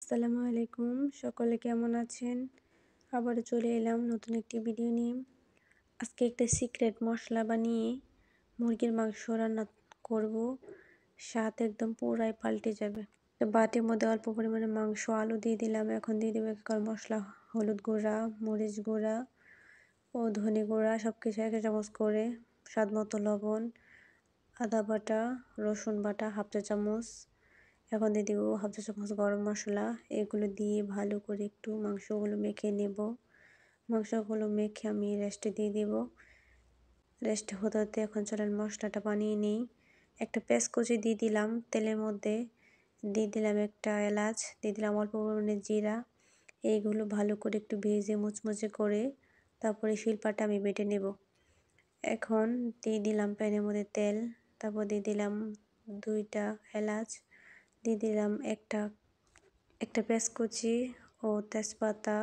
আসসালামু আলাইকুম, সকলে কেমন আছেন? আবারও চলে এলাম নতুন একটি ভিডিও নিয়ে। আজকে একটা সিক্রেট মশলা বানিয়ে মুরগির মাংস রান্না করব। স্বাদ একদম পুরাই পাল্টে যাবে। তো বাটির মধ্যে অল্প পরিমাণে মাংস, আলু দিয়ে দিলাম। এখন দিয়ে দেবো একবার মশলা, হলুদ গুঁড়া, মরিচ গুঁড়া ও ধনে গুঁড়া, সব কিছু 1 চামচ করে, স্বাদ মতো লবণ, আদা বাটা, রসুন বাটা হাফ চা চামচ। এখন দিয়ে দিব হাফ চা চামচ গরম মশলা। এগুলো দিয়ে ভালো করে একটু মাংসগুলো মেখে নেব। মাংসগুলো মেখে আমি রেস্টে দিয়ে দিব। রেস্টে হতে হতে এখন চলেন মশলাটা বানিয়ে নিই। একটা পেঁয়াজ কুচি দিয়ে দিলাম তেলের মধ্যে, দিয়ে দিলাম একটা এলাচ, দিয়ে দিলাম অল্প পরিমাণে জিরা। এইগুলো ভালো করে একটু ভেজে মুচমুচে করে তারপরে শিলপাটা আমি বেটে নেব। এখন দিয়ে দিলাম প্যানের মধ্যে তেল, তারপর দিয়ে দিলাম 2টা এলাচ, দিয়ে দিলাম একটা পেঁয়াজ কুচি ও তেজপাতা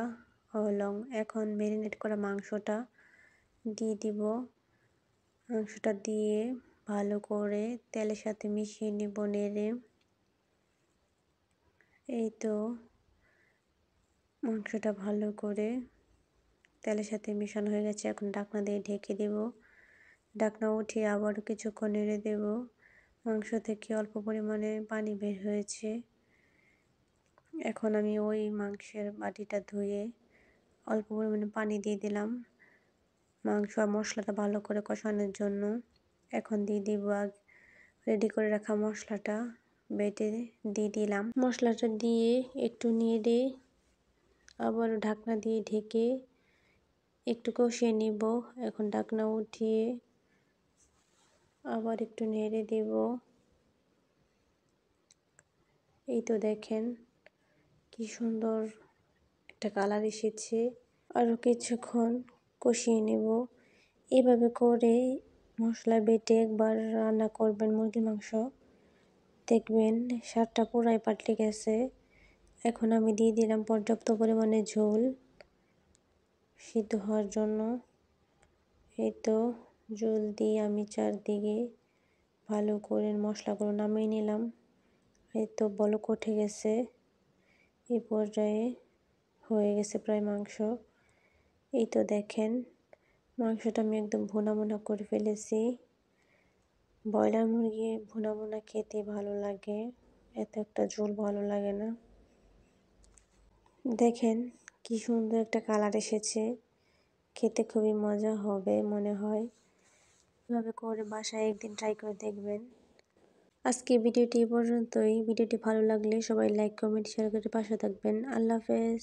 ও লং। এখন ম্যারিনেট করা মাংসটা দিয়ে দিব। মাংসটা দিয়ে ভালো করে তেলের সাথে মিশিয়ে নেব নেড়ে। এই তো মাংসটা ভালো করে তেলের সাথে মিশানো হয়ে গেছে। এখন ঢাকনা দিয়ে ঢেকে দেব। ঢাকনা উঠিয়ে আবারও কিছুক্ষণ নেড়ে দেব। মাংস থেকে অল্প পরিমাণে পানি বের হয়েছে। এখন আমি ওই মাংসের বাটিটা ধুয়ে অল্প পরিমাণে পানি দিয়ে দিলাম মাংস আর মশলাটা ভালো করে কষানোর জন্য। এখন দিয়ে দিব রেডি করে রাখা মশলাটা বেটে দিয়ে দিলাম। মশলাটা দিয়ে একটু নেড়ে আবার ঢাকনা দিয়ে ঢেকে একটু কষিয়ে নিব। এখন ঢাকনা উঠিয়ে আবার একটু নেড়ে দেব। এই তো দেখেন কি সুন্দর একটা কালার এসেছে। আরও কিছুক্ষণ কষিয়ে নেব। এভাবে করে মশলা বেটে একবার রান্না করবেন মুরগির মাংস, দেখবেন স্বাদটা পুরাই পাল্টে গেছে। এখন আমি দিয়ে দিলাম পর্যাপ্ত পরিমাণে ঝোল সিদ্ধ হওয়ার জন্য। এই তো ঝোল দিয়ে আমি চারদিকে ভালো করে মশলাগুলো নামিয়ে নিলাম। এই তো বলক উঠে গেছে। এই পর্যায়ে হয়ে গেছে প্রায় মাংস। এই তো দেখেন মাংসটা আমি একদম ভুনা ভুনা করে ফেলেছি। ব্রয়লার মুরগি ভুনা ভুনা খেতে ভালো লাগে, এত একটা ঝোল ভালো লাগে না। দেখেন কি সুন্দর একটা কালার এসেছে, খেতে খুবই মজা হবে মনে হয়। এভাবে করে বাসায় একদিন ট্রাই করে দেখবেন। আজকে ভিডিওটি এই পর্যন্তই। ভিডিওটি ভালো লাগলে সবাই লাইক, কমেন্ট, শেয়ার করে পাশে থাকবেন। আল্লাহ হাফেজ।